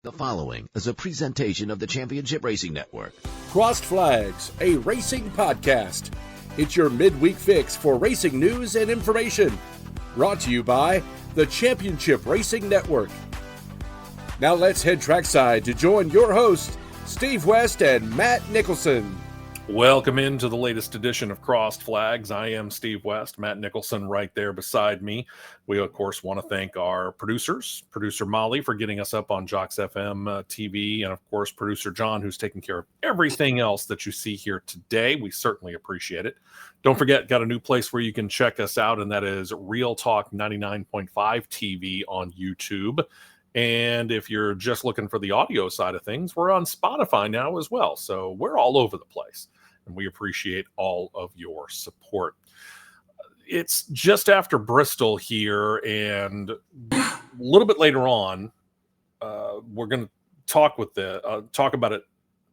The following is a presentation of the Championship Racing Network. Crossed Flags, a racing podcast. It's your midweek fix for racing news and information. Brought to you by the Championship Racing Network. Now let's head trackside to join your hosts, Steve West and Matt Nicholson. Welcome into the latest edition of Crossed Flags. I am Steve West, Matt Nicholson right there beside me. We, of course, want to thank our producers, producer Molly for getting us up on Jocks FM TV, and, of course, producer John, who's taking care of everything else that you see here today. We certainly appreciate it. Don't forget, got a new place where you can check us out, and that is Real Talk 99.5 TV on YouTube. And if you're just looking for the audio side of things, we're on Spotify now as well. So we're all over the place, and we appreciate all of your support. It's just after Bristol here, and a little bit later on, we're going to talk about it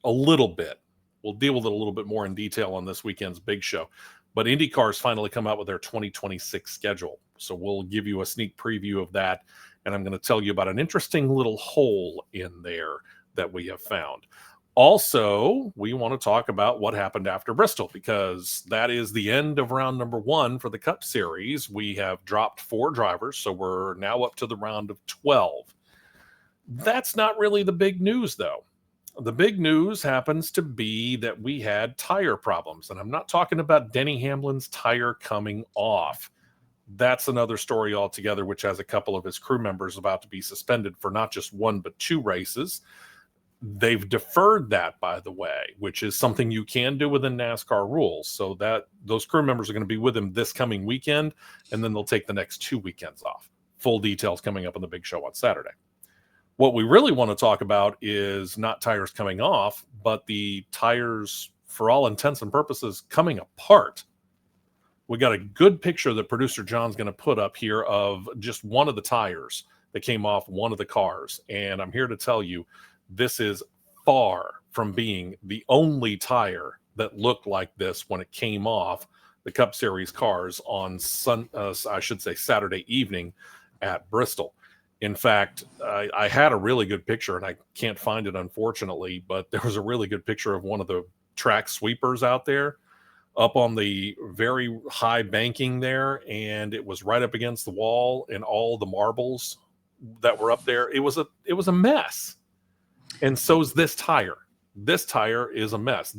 a little bit. We'll deal with it a little bit more in detail on this weekend's big show. But Indycar's finally come out with their 2026 schedule. So we'll give you a sneak preview of that. And I'm going to tell you about an interesting little hole in there that we have found. Also, we want to talk about what happened after Bristol, because that is the end of round number 1 for the Cup Series. We have dropped 4 drivers, so we're now up to the round of 12. That's not really the big news, though. The big news happens to be that we had tire problems, and I'm not talking about Denny Hamlin's tire coming off. That's another story altogether, which has a couple of his crew members about to be suspended for not just 1, but 2 races. They've deferred that, by the way, which is something you can do within NASCAR rules. So that those crew members are going to be with him this coming weekend, and then they'll take the next 2 weekends off. Full details coming up on the big show on Saturday. What we really want to talk about is not tires coming off, but the tires, for all intents and purposes, coming apart. We got a good picture that producer John's going to put up here of just one of the tires that came off one of the cars. And I'm here to tell you, this is far from being the only tire that looked like this when it came off the Cup Series cars on Saturday evening at Bristol. In fact, I had a really good picture, and I can't find it, unfortunately, but there was a really good picture of one of the track sweepers out there up on the very high banking there, and it was right up against the wall, and all the marbles that were up there, it was a mess. And so is this tire. This tire is a mess.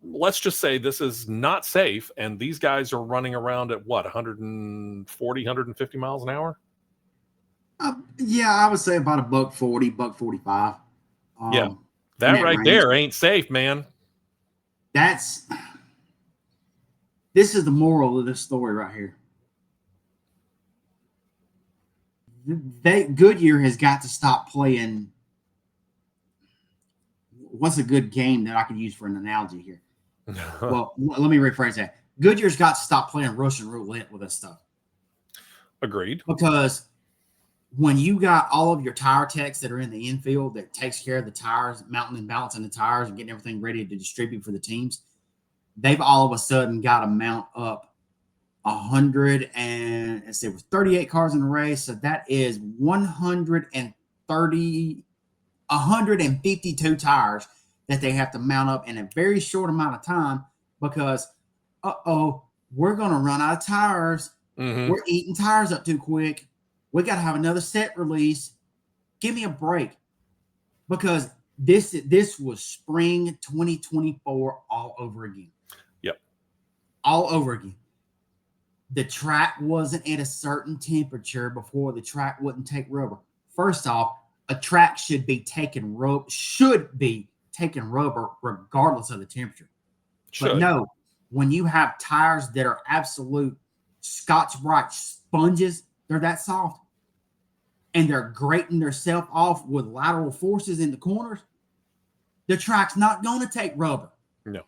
Let's just say this is not safe, and these guys are running around at what, 140, 150 miles an hour? Yeah, I would say about $140, $145. Yeah, that right range there ain't safe, man. This is the moral of this story right here. Goodyear has got to stop playing. What's a good game that I could use for an analogy here? Well, let me rephrase that. Goodyear's got to stop playing Russian roulette with this stuff. Agreed. Because when you got all of your tire techs that are in the infield that takes care of the tires, mounting and balancing the tires and getting everything ready to distribute for the teams, they've all of a sudden got to mount up 138 cars in a race. So that is 152 tires that they have to mount up in a very short amount of time because, we're going to run out of tires. Mm-hmm. We're eating tires up too quick. We got to have another set release. Give me a break. Because this was spring 2024 all over again. Yep. All over again. The track wasn't at a certain temperature before the track wouldn't take rubber. First off, a track should be taking rubber regardless of the temperature. But no, when you have tires that are absolute Scotch-Brite sponges, they're that soft, and they're grating themselves off with lateral forces in the corners, the track's not going to take rubber. No.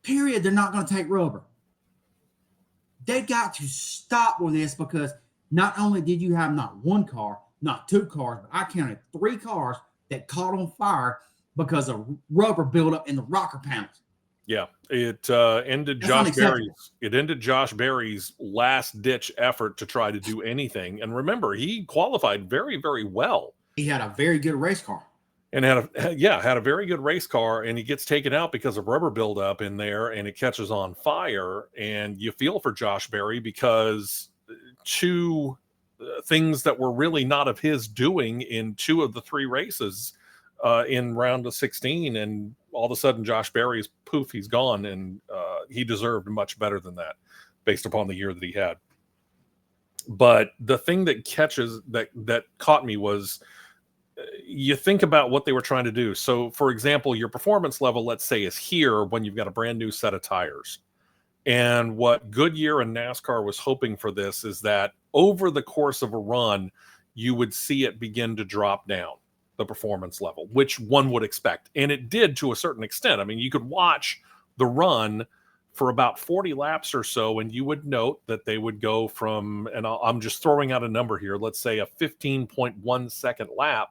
Period. They're not going to take rubber. They got to stop with this because not only did you have not one car, not 2 cars, but I counted 3 cars that caught on fire because of rubber buildup in the rocker panels. Yeah, it ended Josh Berry's last ditch effort to try to do anything. And remember, he qualified very, very well He had a very good race car. And had a very good race car, and he gets taken out because of rubber buildup in there, and it catches on fire. And you feel for Josh Berry, because two things that were really not of his doing in 2 of the 3 races in round of 16, and all of a sudden Josh Berry's poof, he's gone, and he deserved much better than that based upon the year that he had. But the thing that caught me was, you think about what they were trying to do. So, for example, your performance level, let's say, is here when you've got a brand new set of tires. And what Goodyear and NASCAR was hoping for this is that over the course of a run, you would see it begin to drop down, the performance level, which one would expect. And it did to a certain extent. I mean, you could watch the run for about 40 laps or so, and you would note that they would go from, and I'm just throwing out a number here, let's say a 15.1 second lap,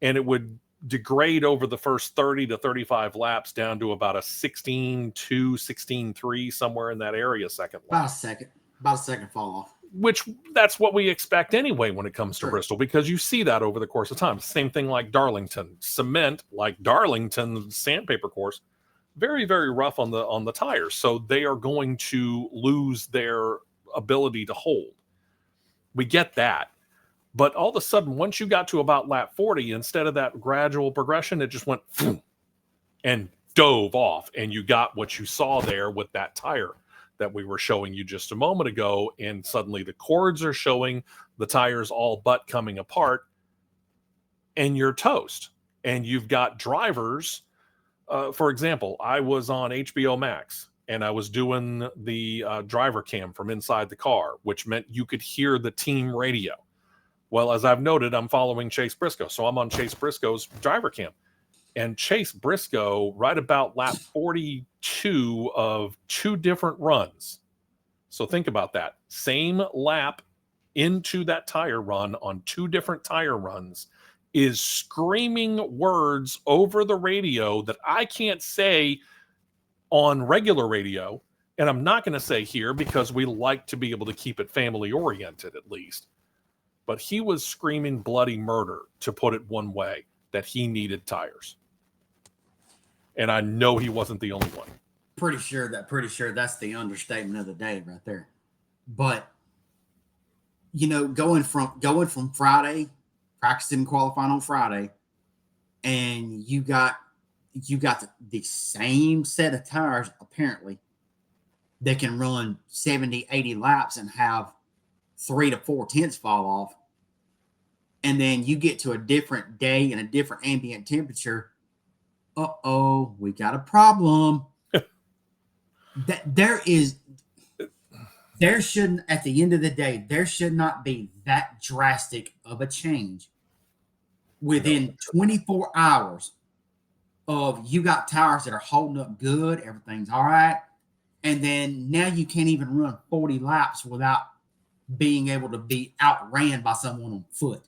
and it would degrade over the first 30 to 35 laps down to about a 16.2, 16.3, somewhere in that area second lap. About a second fall off. Which that's what we expect anyway when it comes to Bristol, because you see that over the course of time. Same thing like Darlington. Cement, like Darlington sandpaper course, very, very rough on the tires. So they are going to lose their ability to hold. We get that. But all of a sudden, once you got to about lap 40, instead of that gradual progression, it just went and dove off. And you got what you saw there with that tire that we were showing you just a moment ago. And suddenly the cords are showing, the tires all but coming apart, and you're toast. And you've got drivers. For example, I was on HBO Max, and I was doing the driver cam from inside the car, which meant you could hear the team radio. Well, as I've noted, I'm following Chase Briscoe. So I'm on Chase Briscoe's driver cam. And Chase Briscoe, right about lap 42 of 2 different runs. So think about that. Same lap into that tire run on 2 different tire runs, is screaming words over the radio that I can't say on regular radio. And I'm not going to say here, because we like to be able to keep it family oriented at least. But he was screaming bloody murder, to put it one way, that he needed tires. And I know he wasn't the only one. Pretty sure that's the understatement of the day right there. But, going from Friday, practicing qualifying on Friday, and you got the same set of tires, apparently, that can run 70, 80 laps and have 3 to 4 tenths fall off. And then you get to a different day and a different ambient temperature. We got a problem. There shouldn't, at the end of the day, there should not be that drastic of a change within 24 hours of, you got tires that are holding up good, everything's all right, and then now you can't even run 40 laps without being able to be outran by someone on foot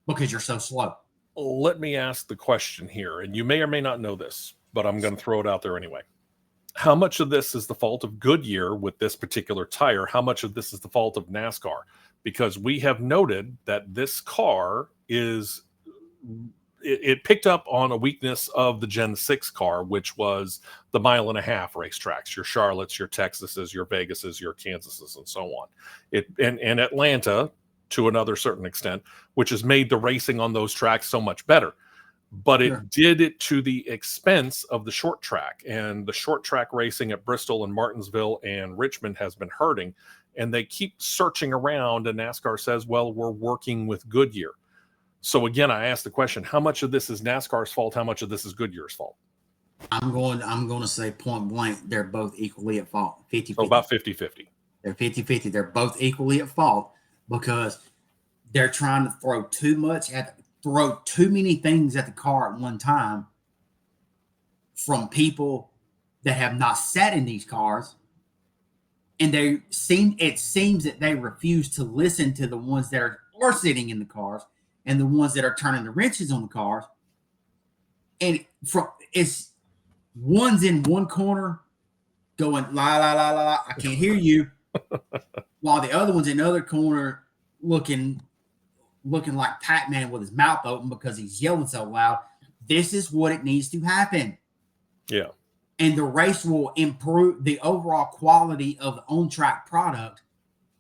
because you're so slow. Let me ask the question here, and you may or may not know this, but I'm going to throw it out there anyway. How much of this is the fault of Goodyear with this particular tire? How much of this is the fault of NASCAR? Because we have noted that this car it picked up on a weakness of the Gen 6 car, which was the 1.5 mile racetracks, your Charlottes, your Texases, your Vegases, your Kansases, and so on. And Atlanta, to another certain extent, which has made the racing on those tracks so much better. But it did it to the expense of the short track. And the short track racing at Bristol and Martinsville and Richmond has been hurting. And they keep searching around, and NASCAR says, well, we're working with Goodyear. So again, I asked the question, how much of this is NASCAR's fault? How much of this is Goodyear's fault? I'm going to say point blank, they're both equally at fault. 50-50. So about 50-50. They're 50-50. They're both equally at fault because they're trying to throw too many things at the car at one time from people that have not sat in these cars. And it seems that they refuse to listen to the ones that are sitting in the cars and the ones that are turning the wrenches on the cars. And it's one's in one corner going, la, la, la, la, la, I can't hear you. While the other one's in the other corner looking looking like Pac-Man with his mouth open because he's yelling so loud. This is what it needs to happen. Yeah. And the race will improve the overall quality of the on-track product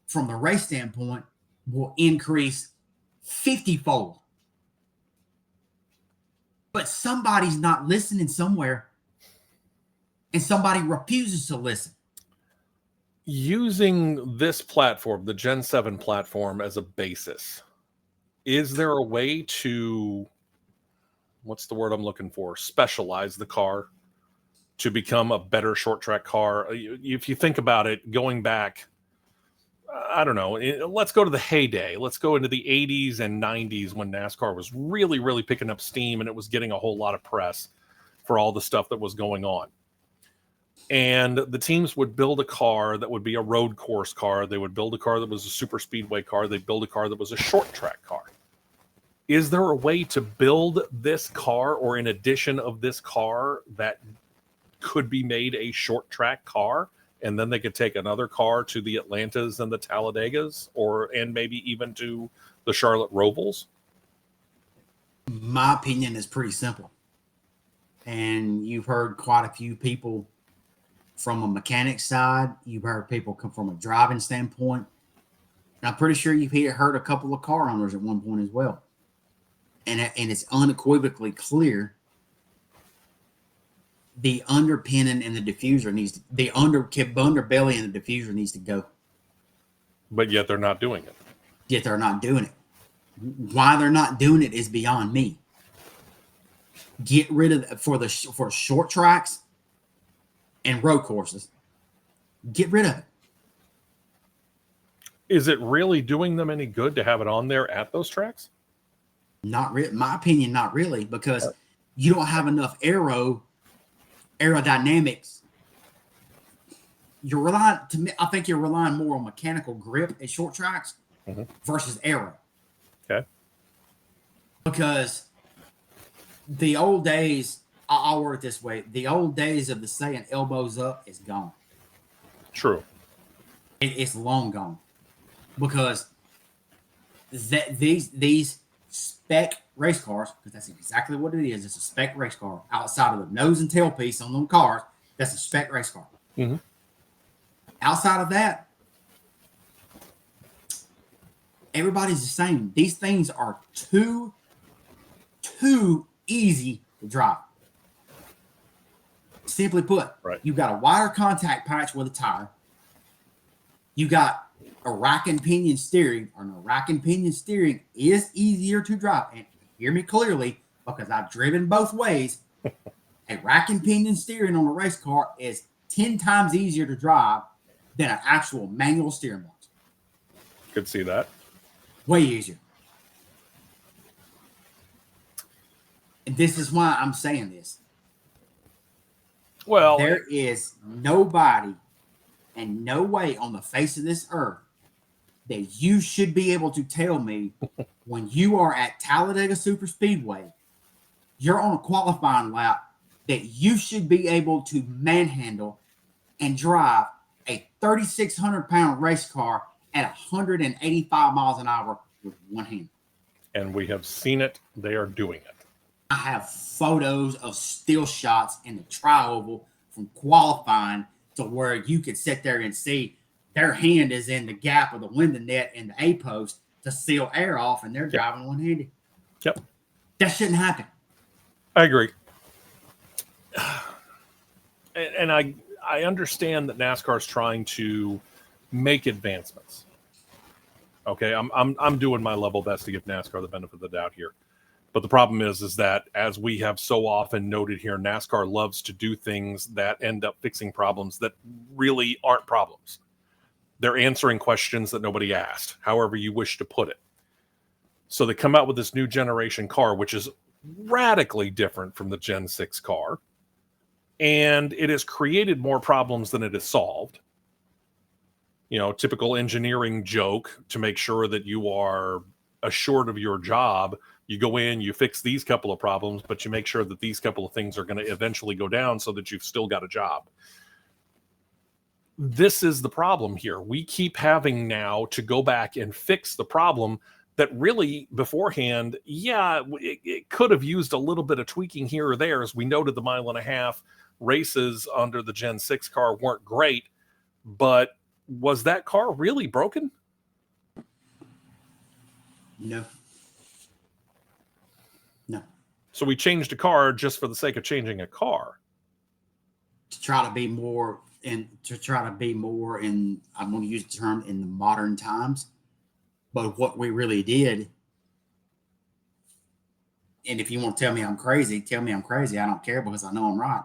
from the race standpoint will increase 50-fold. But somebody's not listening somewhere, and somebody refuses to listen. Using this platform, the Gen 7 platform, as a basis, is there a way to, what's the word I'm looking for, specialize the car to become a better short track car? If you think about it, going back, I don't know, let's go to the heyday. Let's go into the 80s and 90s when NASCAR was really, really picking up steam and it was getting a whole lot of press for all the stuff that was going on. And the teams would build a car that would be a road course car. They would build a car that was a super speedway car. They'd build a car that was a short track car. Is there a way to build this car, or in addition of this car, that could be made a short track car? And then they could take another car to the Atlantas and the Talladegas, and maybe even to the Charlotte Rovals? My opinion is pretty simple. And you've heard quite a few people from a mechanic side. You've heard people come from a driving standpoint. And I'm pretty sure you've heard a couple of car owners at one point as well. And it's unequivocally clear the underpinning and the diffuser the underbelly and the diffuser needs to go. But yet they're not doing it. Yet they're not doing it. Why they're not doing it is beyond me. Get rid of for short tracks and road courses. Get rid of it. Is it really doing them any good to have it on there at those tracks? Not really. My opinion, not really, because you don't have enough aerodynamics. I think you're relying more on mechanical grip at short tracks versus aero. Okay. Because the old days, I'll word it this way: the old days of the saying "elbows up" is gone. True. It's long gone, because these spec race cars, because that's exactly what it is. It's a spec race car. Outside of the nose and tailpiece on them cars, that's a spec race car. Mm-hmm. Outside of that, everybody's the same. These things are too easy to drive. Simply put, You've got a wider contact patch with a tire. You got a rack and pinion steering, or no, rack and pinion steering is easier to drive. And hear me clearly, because I've driven both ways. A rack and pinion steering on a race car is 10 times easier to drive than an actual manual steering box. Could see that. Way easier. And this is why I'm saying this. Well, there is nobody and no way on the face of this earth that you should be able to tell me when you are at Talladega Super Speedway, you're on a qualifying lap, that you should be able to manhandle and drive a 3,600-pound race car at 185 miles an hour with one hand. And we have seen it. They are doing it. I have photos of still shots in the tri-oval from qualifying to where you could sit there and see their hand is in the gap of the window net and the A-post to seal air off, and they're driving one-handed. Yep. That shouldn't happen. I agree. And I understand that NASCAR is trying to make advancements. Okay, I'm doing my level best to give NASCAR the benefit of the doubt here. But the problem is that, as we have so often noted here, NASCAR loves to do things that end up fixing problems that really aren't problems. They're answering questions that nobody asked, however you wish to put it. So they come out with this new generation car, which is radically different from the Gen 6 car. And it has created more problems than it has solved. You know, typical engineering joke to make sure that you are assured of your job. You go in, you fix these couple of problems, but you make sure that these couple of things are going to eventually go down so that you've still got a job. This is the problem here. We keep having now to go back and fix the problem that really beforehand, it could have used a little bit of tweaking here or there. As we noted, the 1.5 mile races under the Gen 6 car weren't great, but was that car really broken? No. So we changed a car just for the sake of changing a car. To try to be more, I'm going to use the term, in the modern times. But what we really did, and if you want to tell me I'm crazy, tell me I'm crazy. I don't care, because I know I'm right.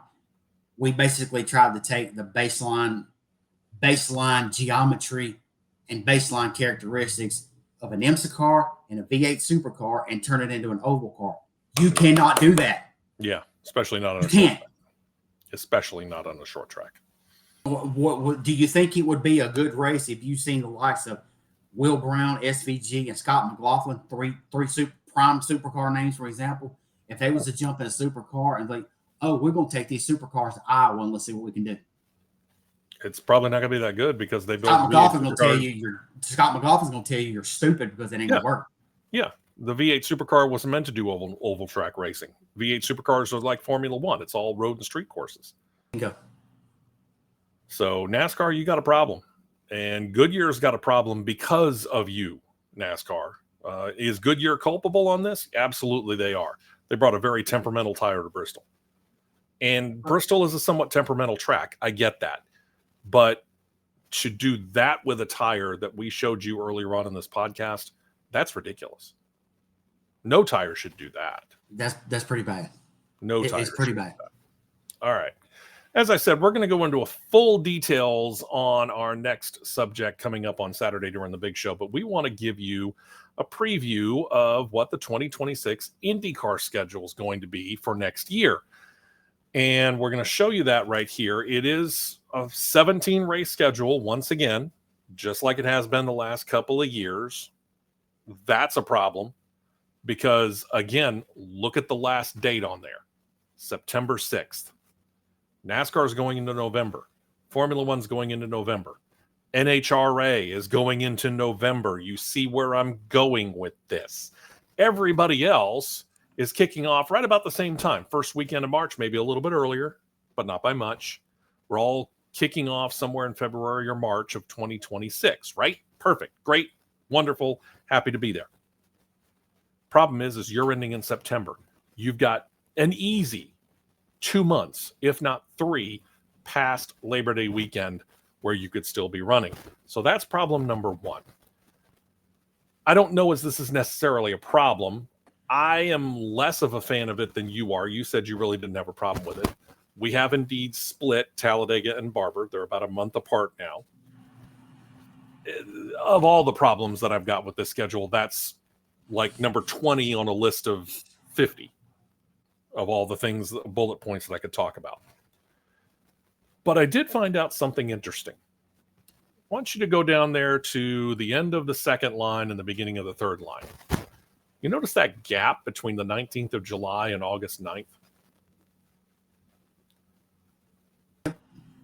We basically tried to take the baseline geometry and baseline characteristics of an IMSA car and a V8 supercar and turn it into an oval car. You cannot do that. Yeah, especially not on You a short can't. track. Especially not on a short track. What do you think it would be a good race if you've seen the likes of Will Brown, SVG, and Scott McLaughlin, three prime supercar names, for example? If they was to jump in a supercar and like, oh, we're going to take these supercars to Iowa and let's see what we can do. It's probably not going to be that good, because they build Scott McLaughlin's going to tell you you're stupid because it ain't going to work. Yeah. The V8 supercar wasn't meant to do oval track racing. V8 supercars are like Formula One. It's all road and street courses. Go. So NASCAR, you got a problem. And Goodyear's got a problem because of you, NASCAR. Is Goodyear culpable on this? Absolutely they are. They brought a very temperamental tire to Bristol. And Bristol is a somewhat temperamental track. I get that. But to do that with a tire that we showed you earlier on in this podcast, that's ridiculous. No tire should do that. That's pretty bad. Tire. It's pretty bad. All right. As I said, we're going to go into a full details on our next subject coming up on Saturday during the big show, but we want to give you a preview of what the 2026 IndyCar schedule is going to be for next year. And we're going to show you that right here. It is a 17 race schedule once again, just like it has been the last couple of years. That's a problem. Because, again, look at the last date on there, September 6th. NASCAR is going into November. Formula One's going into November. NHRA is going into November. You see where I'm going with this. Everybody else is kicking off right about the same time. First weekend of March, maybe a little bit earlier, but not by much. We're all kicking off somewhere in February or March of 2026, right? Perfect. Great. Wonderful. Happy to be there. Problem is you're ending in September. You've got an easy 2 months, if not 3, past Labor Day weekend where you could still be running. So that's problem number 1. I don't know as this is necessarily a problem. I am less of a fan of it than you are. You said you really didn't have a problem with it. We have indeed split Talladega and Barber. They're about a month apart now. Of all the problems that I've got with this schedule, that's like number 20 on a list of 50 of all the things, bullet points that I could talk about. But I did find out something interesting. I want you to go down there to the end of the second line and the beginning of the third line. You notice that gap between the 19th of July and August 9th?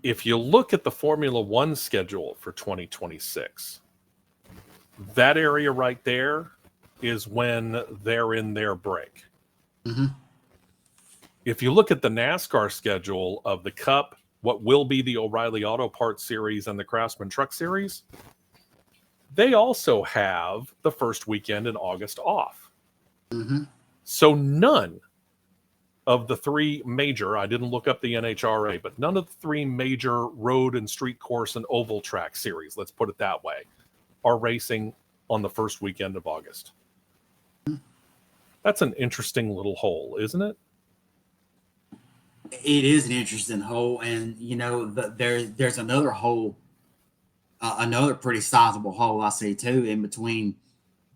If you look at the Formula One schedule for 2026, that area right there is when they're in their break. Mm-hmm. If you look at the NASCAR schedule of the Cup, what will be the O'Reilly Auto Parts Series and the Craftsman Truck Series, they also have the first weekend in August off. Mm-hmm. So none of the 3 major, I didn't look up the NHRA, but none of the 3 major road and street course and oval track series, let's put it that way, are racing on the first weekend of August. That's an interesting little hole, isn't it? It is an interesting hole, and you know there's another hole, another pretty sizable hole I see too in between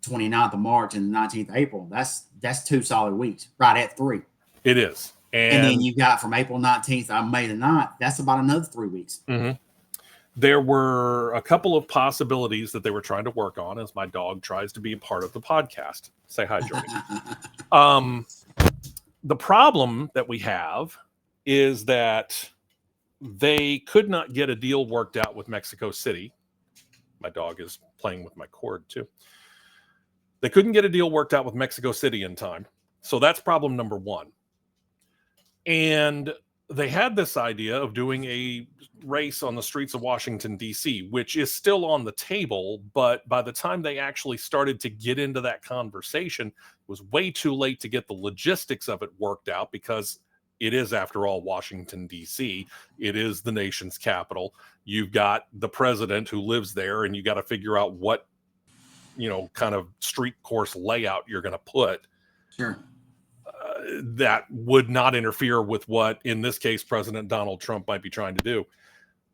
29th of March and the 19th of April. That's 2 solid weeks, right at 3. It is, and then you got from April 19th to May the 9th. That's about another 3 weeks. Mm-hmm. There were a couple of possibilities that they were trying to work on as my dog tries to be a part of the podcast. Say hi, Jody. The problem that we have is that they could not get a deal worked out with Mexico City. My dog is playing with my cord too. They couldn't get a deal worked out with Mexico City in time. So that's problem number one. And they had this idea of doing a race on the streets of Washington, D.C., which is still on the table. But by the time they actually started to get into that conversation, it was way too late to get the logistics of it worked out, because it is, after all, Washington, D.C. It is the nation's capital. You've got the president who lives there, and you got to figure out what, kind of street course layout you're going to put. Sure. That would not interfere with what, in this case, President Donald Trump might be trying to do.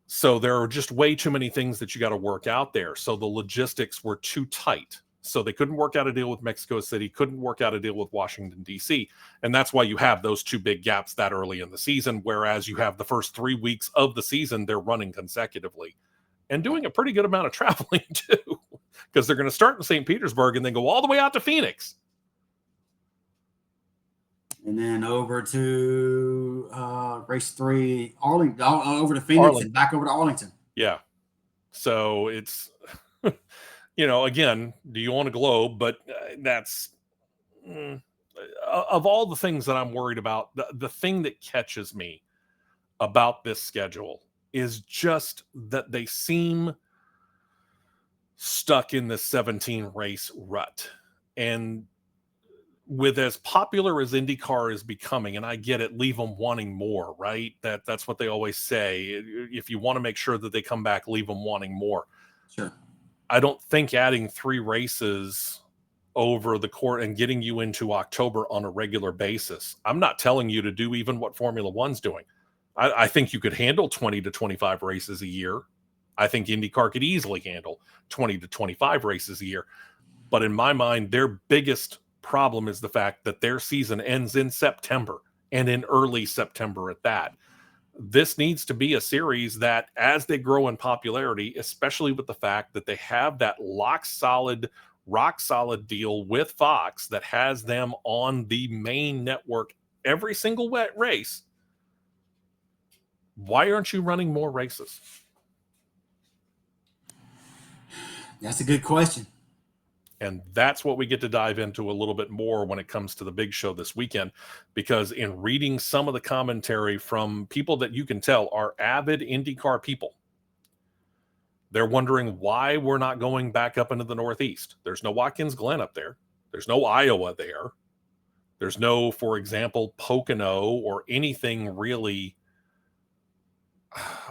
So there are just way too many things that you got to work out there. So the logistics were too tight. So they couldn't work out a deal with Mexico City, couldn't work out a deal with Washington, D.C. And that's why you have those two big gaps that early in the season, whereas you have the first 3 weeks of the season, they're running consecutively and doing a pretty good amount of traveling too, because they're going to start in St. Petersburg and then go all the way out to Phoenix. And then over to race 3, Arlington, over to Phoenix, and back over to Arlington. Yeah. So it's, again, do you own a globe? But that's, of all the things that I'm worried about, the thing that catches me about this schedule is just that they seem stuck in this 17 race rut. And with as popular as IndyCar is becoming, and I get it, leave them wanting more, right? That's what they always say. If you want to make sure that they come back, leave them wanting more. Sure. I don't think adding 3 races over the court and getting you into October on a regular basis. I'm not telling you to do even what Formula One's doing. I think you could handle 20 to 25 races a year. I think IndyCar could easily handle 20 to 25 races a year. But in my mind, their biggest problem is the fact that their season ends in September, and in early September at that. This needs to be a series that, as they grow in popularity, especially with the fact that they have that rock solid deal with Fox that has them on the main network every single race, why aren't you running more races? That's a good question. And that's what we get to dive into a little bit more when it comes to the big show this weekend, because in reading some of the commentary from people that you can tell are avid IndyCar people, they're wondering why we're not going back up into the Northeast. There's no Watkins Glen up there. There's no Iowa there. There's no, for example, Pocono or anything really.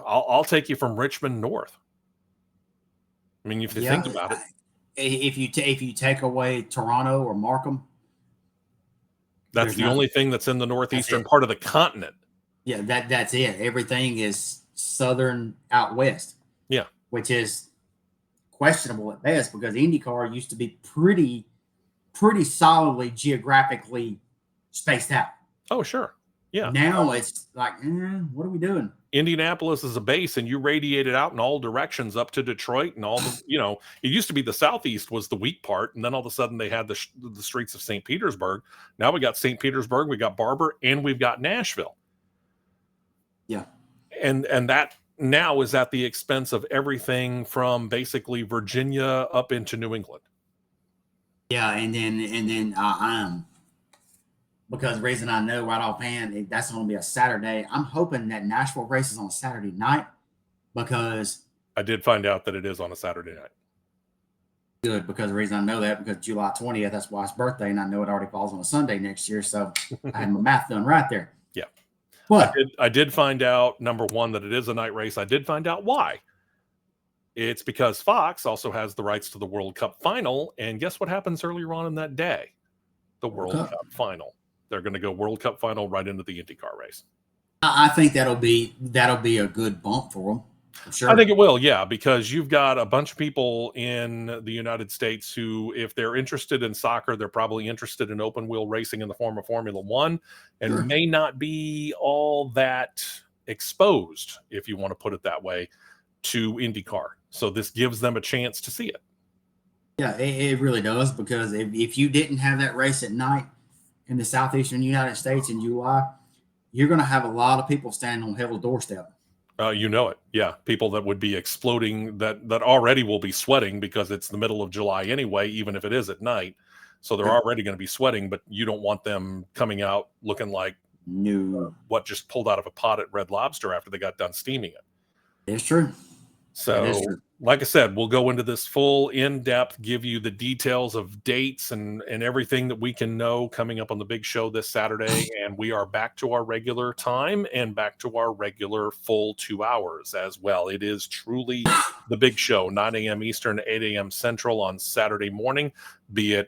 I'll take you from Richmond north. I mean, if you think about it. If you take away Toronto or Markham, that's the only thing that's in the northeastern part of the continent. Yeah, that's it. Everything is southern out west. Yeah, which is questionable at best, because IndyCar used to be pretty solidly geographically spaced out. Oh, sure. Yeah. Now it's like, what are we doing? Indianapolis is a base, and you radiate it out in all directions up to Detroit and all the, it used to be the Southeast was the weak part. And then all of a sudden they had the streets of St. Petersburg. Now we got St. Petersburg, we got Barber, and we've got Nashville. Yeah. And that now is at the expense of everything from basically Virginia up into New England. Yeah. And then because the reason I know right offhand, that's going to be a Saturday. I'm hoping that Nashville races on a Saturday night, because I did find out that it is on a Saturday night. Good, because the reason I know that, because July 20th, that's wife's birthday, and I know it already falls on a Sunday next year, so I had my math done right there. Yeah. But I did find out, number one, that it is a night race. I did find out why. It's because Fox also has the rights to the World Cup final, and guess what happens earlier on in that day? The World Cup final. They're going to go World Cup final right into the IndyCar race. I think that'll be a good bump for them. For sure. I think it will, yeah, because you've got a bunch of people in the United States who, if they're interested in soccer, they're probably interested in open wheel racing in the form of Formula One, and may not be all that exposed, if you want to put it that way, to IndyCar. So this gives them a chance to see it. Yeah, it really does, because if you didn't have that race at night in the southeastern United States in July, you're going to have a lot of people standing on hell's doorstep. You know it. Yeah. People that would be exploding, that already will be sweating because it's the middle of July anyway, even if it is at night. So they're already going to be sweating, but you don't want them coming out looking like what just pulled out of a pot at Red Lobster after they got done steaming it. It's true. So, like I said, we'll go into this full in-depth, give you the details of dates and everything that we can know coming up on the big show this Saturday. And we are back to our regular time and back to our regular full 2 hours as well. It is truly the big show, 9 a.m. Eastern, 8 a.m. Central on Saturday morning, be it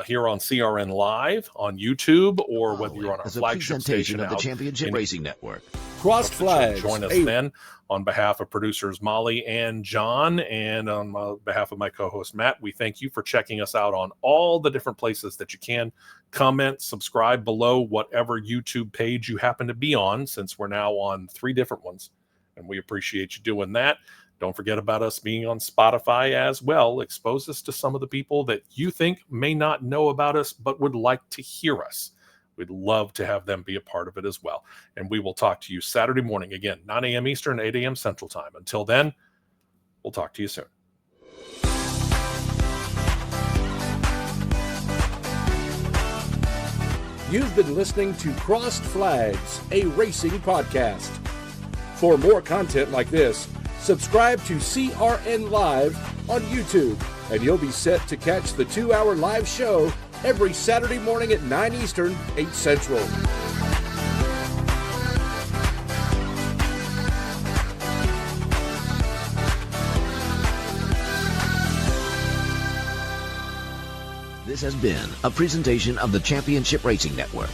here on CRN Live on YouTube or whether you're on our flagship station of the Championship Racing Network. Crossed Flags. Join us then on behalf of producers Molly and John, and on behalf of my co-host Matt. We thank you for checking us out on all the different places that you can. Comment, subscribe below whatever YouTube page you happen to be on, since we're now on 3 different ones, and we appreciate you doing that. Don't forget about us being on Spotify as well. Expose us to some of the people that you think may not know about us but would like to hear us. We'd love to have them be a part of it as well. And we will talk to you Saturday morning, again, 9 a.m. Eastern, 8 a.m. Central Time. Until then, we'll talk to you soon. You've been listening to Crossed Flags, a racing podcast. For more content like this, subscribe to CRN Live on YouTube, and you'll be set to catch the 2-hour live show every Saturday morning at 9 Eastern, 8 Central. This has been a presentation of the Championship Racing Network.